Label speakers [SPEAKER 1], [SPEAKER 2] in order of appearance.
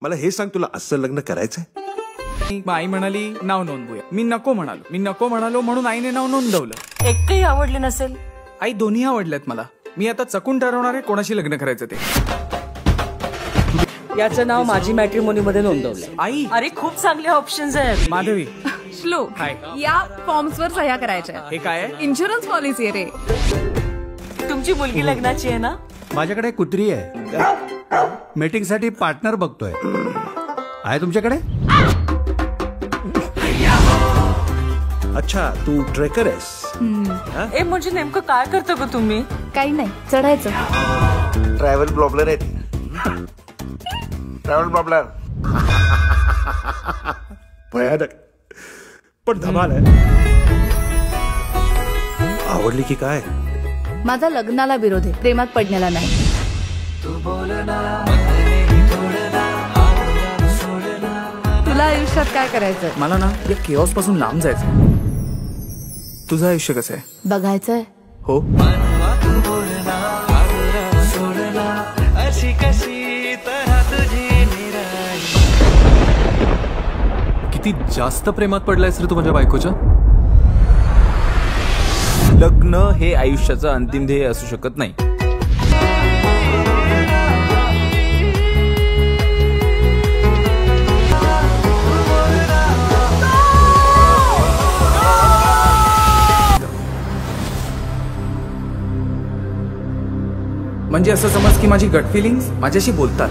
[SPEAKER 1] मला हे सांग, तुला असं लग्न करायचंय?
[SPEAKER 2] आई म्हणाली नाव नोंदवूया. मी नको म्हणालो म्हणून आईने नाव नोंदवलं.
[SPEAKER 3] एकही आवडले नसेल?
[SPEAKER 2] आई दोन्ही आवडल्यात मला. मी आता चकून ठरवणार आहे कोणाशी लग्न करायचं ते.
[SPEAKER 3] याचं नाव माझी मॅट्रिमोनी मध्ये नोंदवलंय.
[SPEAKER 2] आई
[SPEAKER 3] अरे खूप चांगले ऑप्शन्स आहेत.
[SPEAKER 2] माधवी
[SPEAKER 4] श्लोक,
[SPEAKER 2] हाय.
[SPEAKER 4] या फॉर्म्स वर सह्या करायच्या.
[SPEAKER 2] हे काय आहे?
[SPEAKER 4] इन्शुरन्स पॉलिसी आहे रे.
[SPEAKER 3] तुमची मुलगी लग्नाची आहे ना?
[SPEAKER 5] माझ्याकडे कुत्री आहे. मीटिंग साठी पार्टनर बघतोय. आहे तुमच्याकडे?
[SPEAKER 1] अच्छा, तू ट्रेकर आहेस?
[SPEAKER 3] ए म्हणजे नेमकं काय करता ग तुम्ही?
[SPEAKER 4] काही नाही, चढायचं.
[SPEAKER 6] ट्रॅव्हल ब्लॉगलर आहे. ट्रॅव्हल ब्लॉगलर
[SPEAKER 1] भयानक पण धमाल आहे. आवडली की काय?
[SPEAKER 4] माझा लग्नाला विरोध आहे, प्रेमात पडण्याला नाही. तुला आयुष्यात काय करायचंय?
[SPEAKER 2] मला ना या केऑस पासून लांब जायचं. तुझं आयुष्य कसं आहे?
[SPEAKER 4] बघायचंय.
[SPEAKER 2] हो.
[SPEAKER 7] किती जास्त प्रेमात पडलायस रे तू माझ्या बायकोच्या?
[SPEAKER 8] लग्न हे आयुष्याचं अंतिम ध्येय असू शकत नाही.
[SPEAKER 2] म्हणजे असं समज की माझी गट फिलिंग्स माझ्याशी बोलतात.